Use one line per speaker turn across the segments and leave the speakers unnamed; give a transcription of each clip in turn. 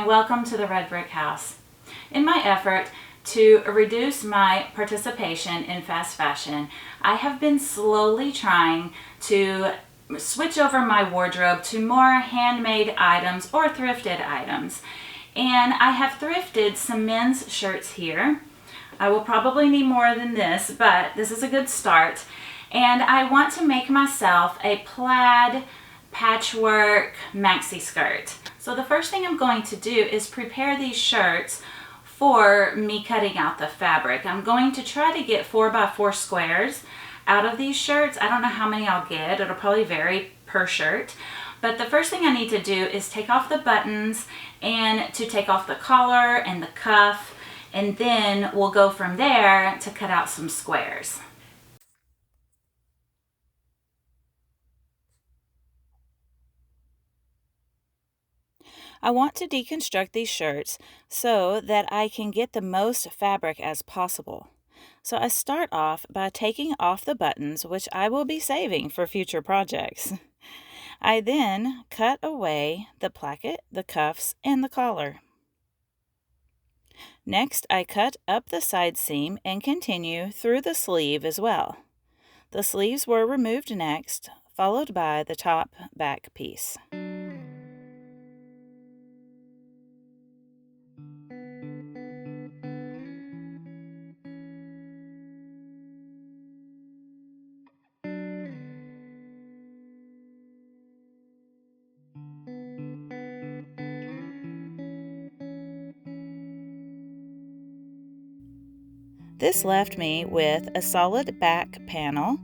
and welcome to the Red Brick House. In my effort to reduce my participation in fast fashion, I have been slowly trying to switch over my wardrobe to more handmade items or thrifted items. And I have thrifted some men's shirts here. I will probably need more than this, but this is a good start. And I want to make myself a plaid patchwork maxi skirt. So the first thing I'm going to do is prepare these shirts for me cutting out the fabric. I'm going to try to get 4x4 squares out of these shirts. I don't know how many I'll get. It'll probably vary per shirt. But the first thing I need to do is take off the buttons and to take off the collar and the cuff, and then we'll go from there to cut out some squares. I want to deconstruct these shirts so that I can get the most fabric as possible. So I start off by taking off the buttons, which I will be saving for future projects. I then cut away the placket, the cuffs, and the collar. Next, I cut up the side seam and continue through the sleeve as well. The sleeves were removed next, followed by the top back piece. This left me with a solid back panel,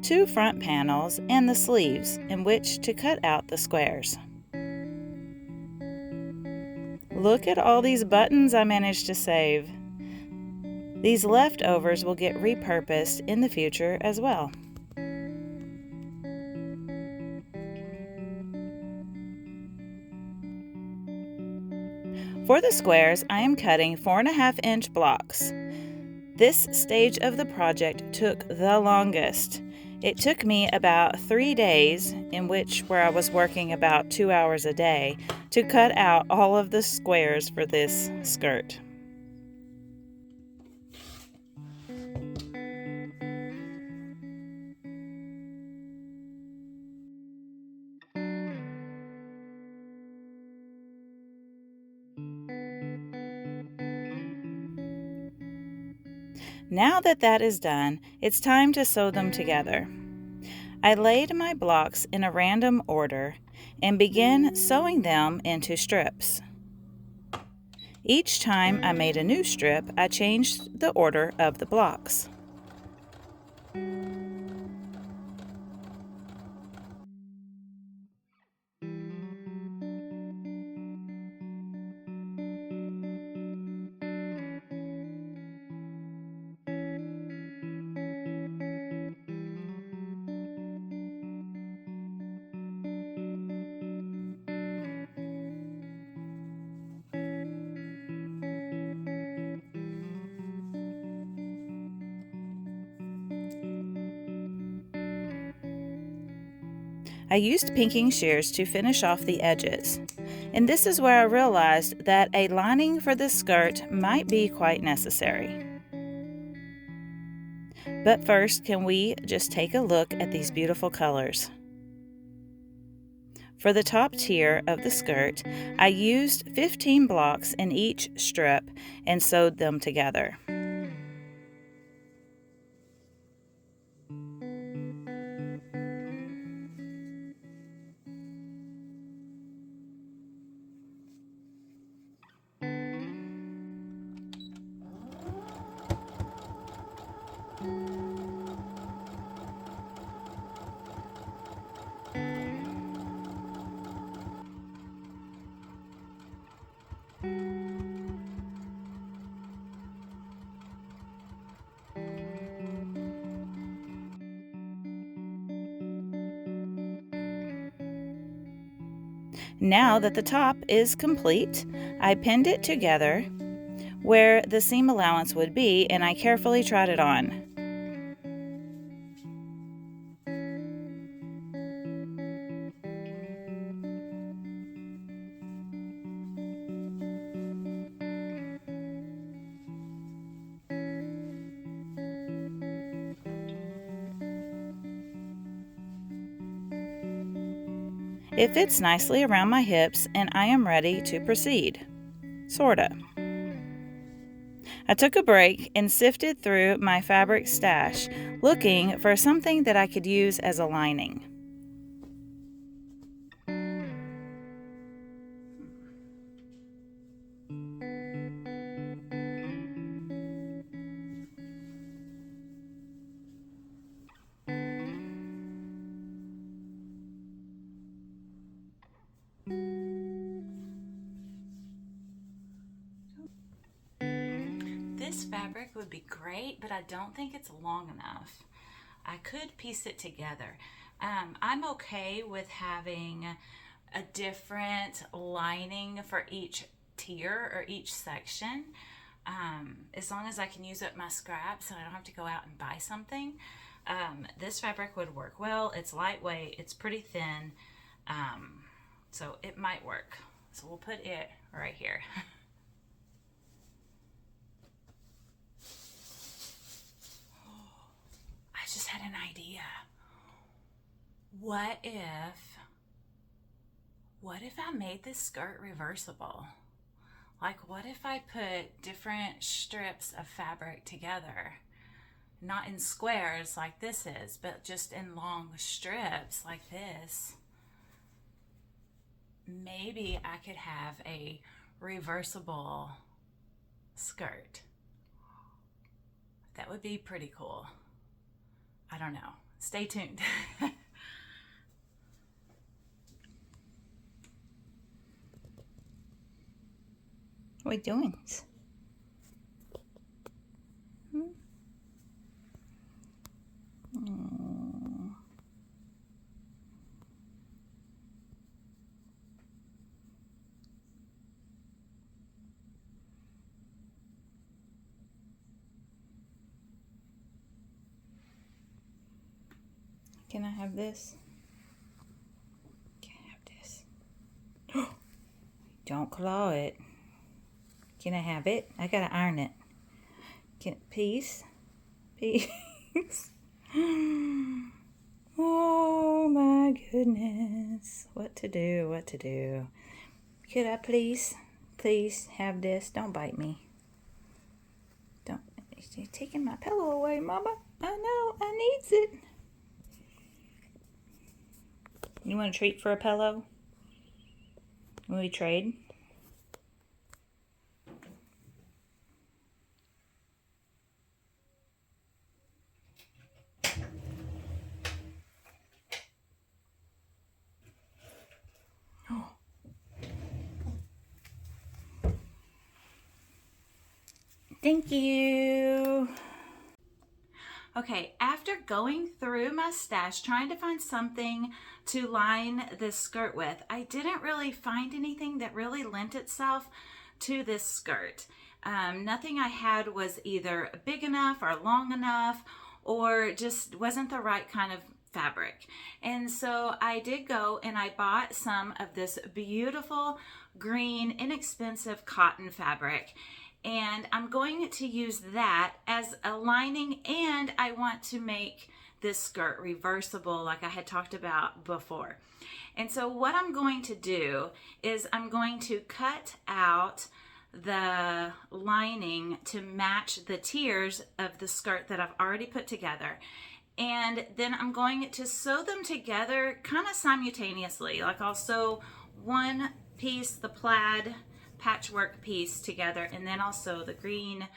2 front panels, and the sleeves in which to cut out the squares. Look at all these buttons I managed to save. These leftovers will get repurposed in the future as well. For the squares, I am cutting 4.5-inch blocks. This stage of the project took the longest. It took me about 3 days, where I was working about 2 hours a day, to cut out all of the squares for this skirt. Now that is done, it's time to sew them together. I laid my blocks in a random order and began sewing them into strips. Each time I made a new strip, I changed the order of the blocks. I used pinking shears to finish off the edges, and this is where I realized that a lining for this skirt might be quite necessary. But first, can we just take a look at these beautiful colors? For the top tier of the skirt, I used 15 blocks in each strip and sewed them together. Now that the top is complete, I pinned it together where the seam allowance would be, and I carefully tried it on. It fits nicely around my hips and I am ready to proceed. Sorta. I took a break and sifted through my fabric stash, looking for something that I could use as a lining. This fabric would be great, but I don't think it's long enough. I could piece it together. I'm okay with having a different lining for each tier or each section, as long as I can use up my scraps and I don't have to go out and buy something. This fabric would work well. It's lightweight, it's pretty thin, so it might work. So we'll put it right here. I just had an idea. What if I made this skirt reversible? Like, what if I put different strips of fabric together? Not in squares like this is, but just in long strips like this. Maybe I could have a reversible skirt. That would be pretty cool. I don't know. Stay tuned. What are we doing? Can I have this? Can I have this? Don't claw it. Can I have it? I gotta iron it. Please? Please? Oh my goodness. What to do? What to do? Could I please have this? Don't bite me. Don't. You're taking my pillow away, Mama. I know. I needs it. You want a treat for a pillow? Will we trade? Thank you. Okay, after going through my stash trying to find something to line this skirt with, I didn't really find anything that really lent itself to this skirt. Nothing I had was either big enough or long enough, or just wasn't the right kind of fabric. And so I did go and I bought some of this beautiful green inexpensive cotton fabric, and I'm going to use that as a lining, and I want to make this skirt reversible like I had talked about before. And so what I'm going to do is I'm going to cut out the lining to match the tiers of the skirt that I've already put together. And then I'm going to sew them together kind of simultaneously. Like I'll sew one piece, the plaid patchwork piece together, and then I'll sew the green,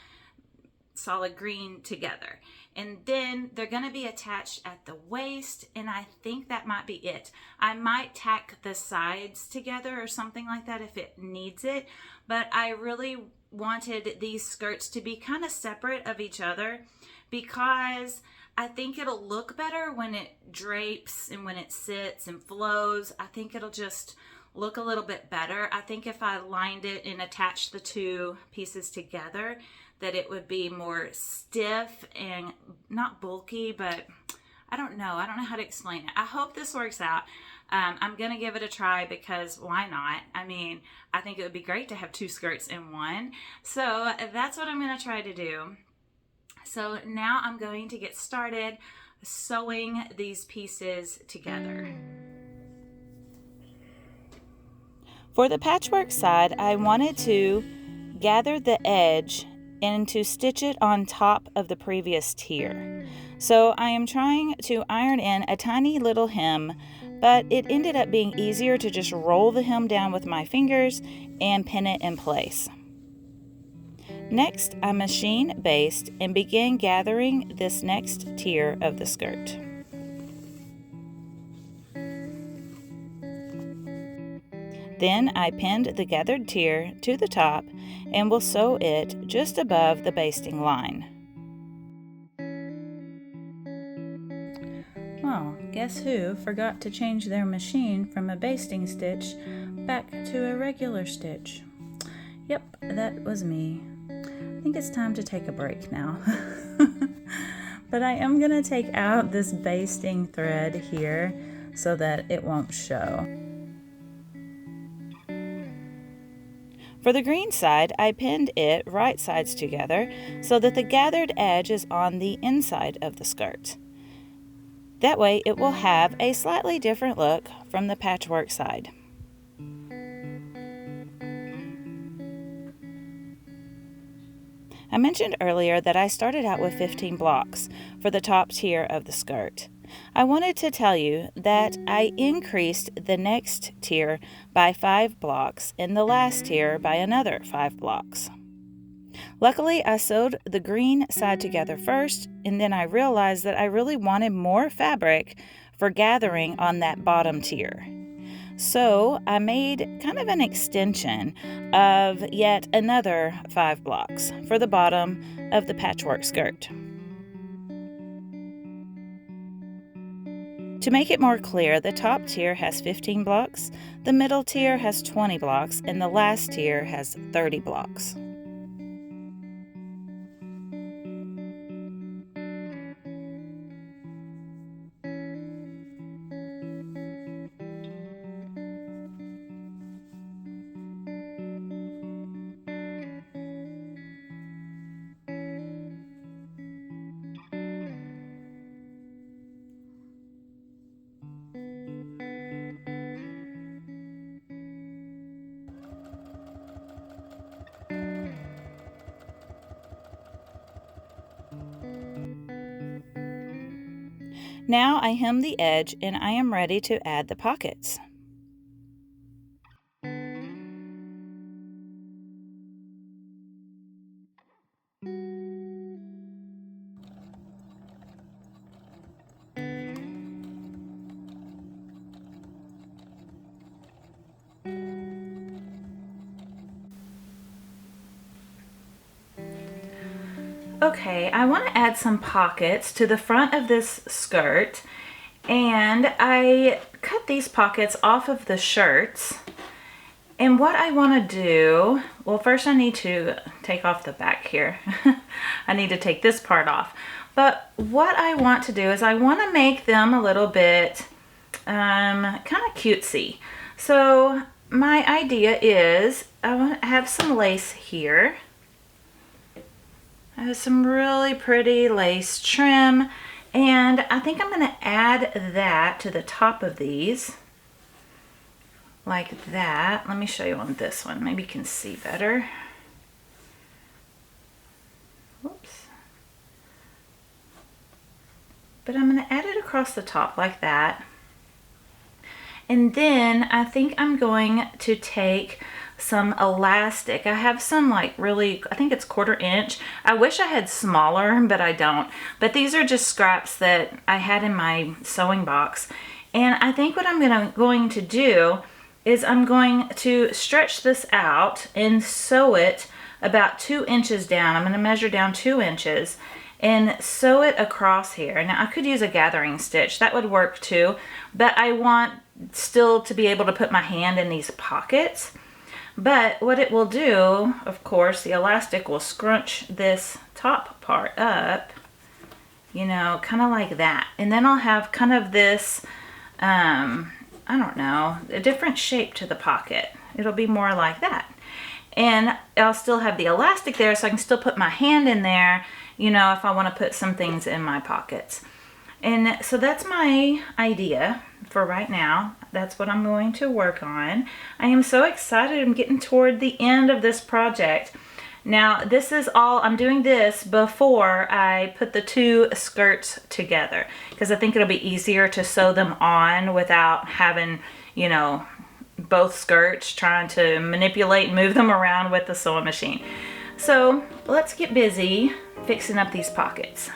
solid green together. And then they're going to be attached at the waist, and I think that might be it. I might tack the sides together or something like that if it needs it, but I really wanted these skirts to be kind of separate of each other because I think it'll look better when it drapes and when it sits and flows. I think it'll just look a little bit better. I think if I lined it and attached the two pieces together, that it would be more stiff and not bulky, but I don't know how to explain it. I hope this works out. I'm gonna give it a try because why not? I mean, I think it would be great to have two skirts in one. So that's what I'm gonna try to do. So now I'm going to get started sewing these pieces together. For the patchwork side, I wanted to gather the edge and to stitch it on top of the previous tier. So I am trying to iron in a tiny little hem, but it ended up being easier to just roll the hem down with my fingers and pin it in place. Next, I machine basted and began gathering this next tier of the skirt. Then I pinned the gathered tier to the top and will sew it just above the basting line. Well, guess who forgot to change their machine from a basting stitch back to a regular stitch? Yep, that was me. I think it's time to take a break now. But I am going to take out this basting thread here so that it won't show. For the green side, I pinned it right sides together so that the gathered edge is on the inside of the skirt. That way it will have a slightly different look from the patchwork side. I mentioned earlier that I started out with 15 blocks for the top tier of the skirt. I wanted to tell you that I increased the next tier by 5 blocks and the last tier by another 5 blocks. Luckily, I sewed the green side together first, and then I realized that I really wanted more fabric for gathering on that bottom tier. So I made kind of an extension of yet another 5 blocks for the bottom of the patchwork skirt. To make it more clear, the top tier has 15 blocks, the middle tier has 20 blocks, and the last tier has 30 blocks. Now I hem the edge and I am ready to add the pockets. Okay, I want to add some pockets to the front of this skirt, and I cut these pockets off of the shirts. And what I want to do, well, first I need to take off the back here. I need to take this part off. But what I want to do is I want to make them a little bit kind of cutesy. So my idea is I want to have some lace here. I have some really pretty lace trim, and I think I'm going to add that to the top of these like that. Let me show you on this one. Maybe you can see better. Whoops. But I'm going to add it across the top like that. And then I think I'm going to take some elastic. I have some like really, I think it's 1/4 inch. I wish I had smaller, but I don't. But these are just scraps that I had in my sewing box. And I think what I'm going to do is I'm going to stretch this out and sew it about 2 inches down. I'm going to measure down 2 inches and sew it across here. Now I could use a gathering stitch. That would work too. But I want still to be able to put my hand in these pockets. But what it will do, of course, the elastic will scrunch this top part up, you know, kind of like that. And then I'll have kind of this, I don't know, a different shape to the pocket. It'll be more like that. And I'll still have the elastic there so I can still put my hand in there, you know, if I want to put some things in my pockets. And so that's my idea for right now. that's what I'm going to work on. I am so excited. I'm getting toward the end of this project. Now, this is all, I'm doing this before I put the two skirts together, because I think it'll be easier to sew them on without having, you know, both skirts, trying to manipulate and move them around with the sewing machine. So let's get busy fixing up these pockets.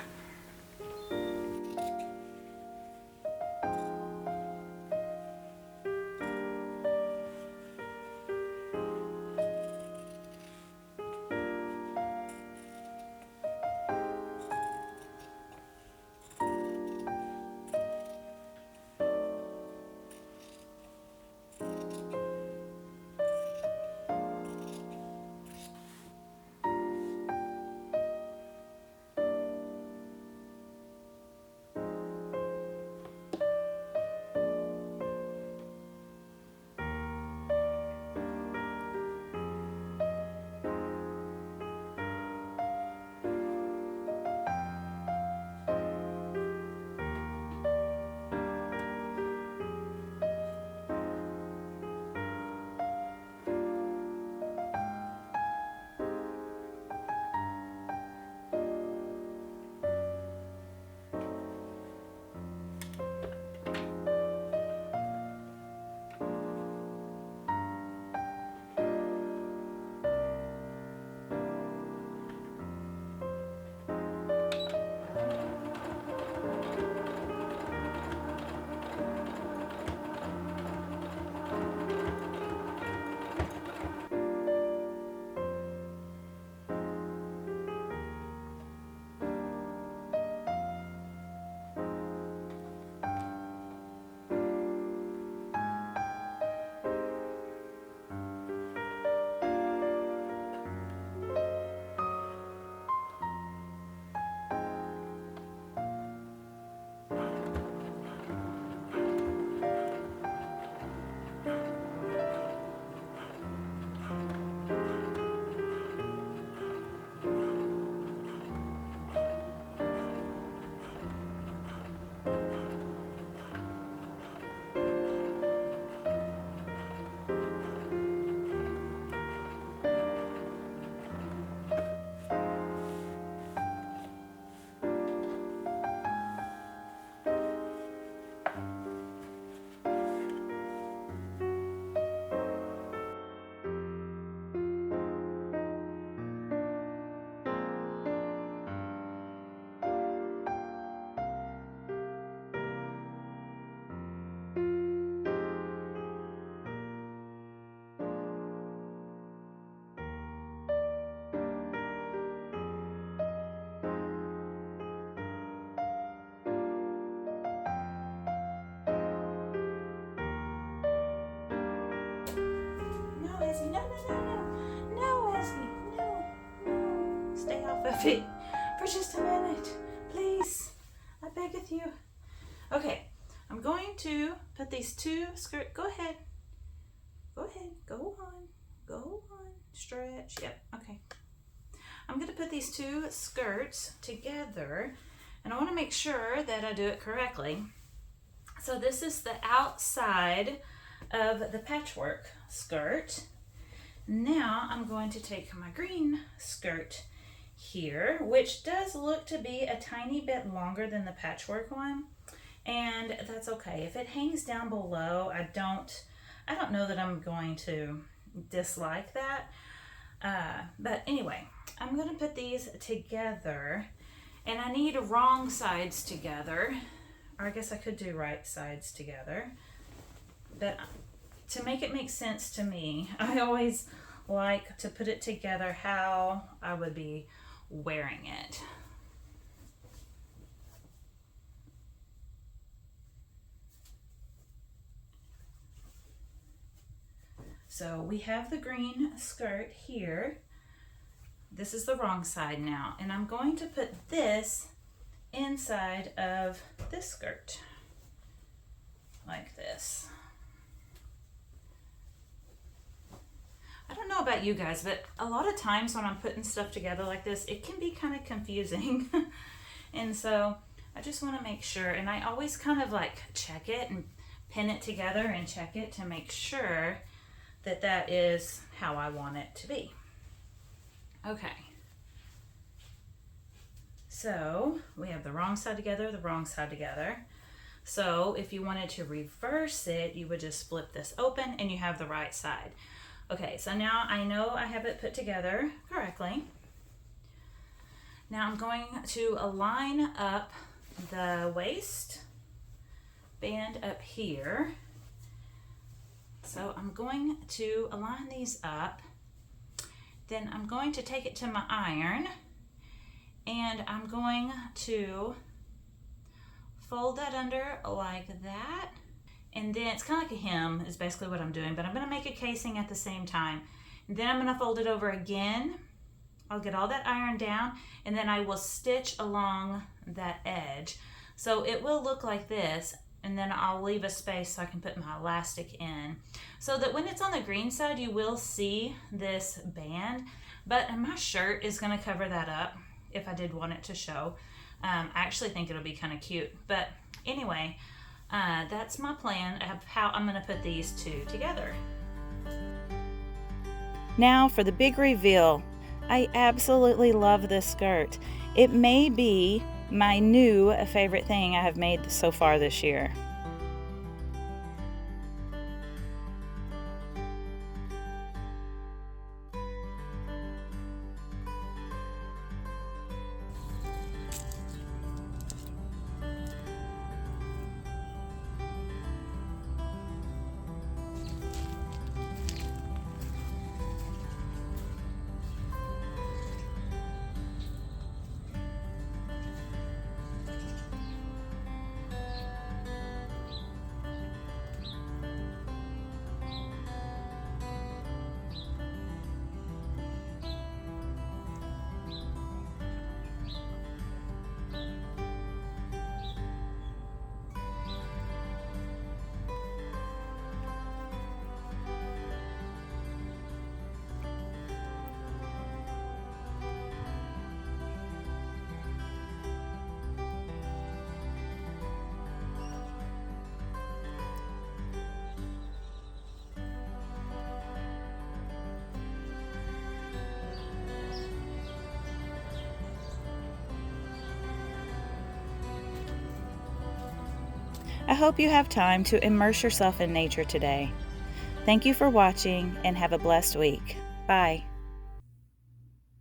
Of it for just a minute, please. I beggeth you. Okay, I'm going to put these two skirts. Go ahead. Go on. Stretch. Yep. Okay. I'm going to put these two skirts together, and I want to make sure that I do it correctly. So this is the outside of the patchwork skirt. Now I'm going to take my green skirt here, which does look to be a tiny bit longer than the patchwork one, and that's okay. If it hangs down below, I don't know that I'm going to dislike that, but anyway, I'm going to put these together, and I need wrong sides together, or I guess I could do right sides together, but to make it make sense to me, I always like to put it together how I would be wearing it. So we have the green skirt here. This is the wrong side now, and I'm going to put this inside of this skirt like this. I don't know about you guys, but a lot of times when I'm putting stuff together like this, it can be kind of confusing. And so I just want to make sure, and I always kind of like check it and pin it together and check it to make sure that that is how I want it to be. Okay. So we have the wrong side together, the wrong side together. So if you wanted to reverse it, you would just flip this open and you have the right side. Okay, so now I know I have it put together correctly. Now I'm going to align up the waist band up here. So I'm going to align these up. Then I'm going to take it to my iron and I'm going to fold that under like that. And then it's kind of like a hem is basically what I'm doing, but I'm going to make a casing at the same time. And then I'm going to fold it over again. I'll get all that iron down and then I will stitch along that edge. So it will look like this, and then I'll leave a space so I can put my elastic in. So that when it's on the green side, you will see this band, but my shirt is going to cover that up if I did want it to show. I actually think it'll be kind of cute, but anyway, that's my plan of how I'm going to put these two together.
Now for the big reveal. I absolutely love this skirt. It may be my new favorite thing I have made so far this year. I hope you have time to immerse yourself in nature today. Thank you for watching and have a blessed week. Bye.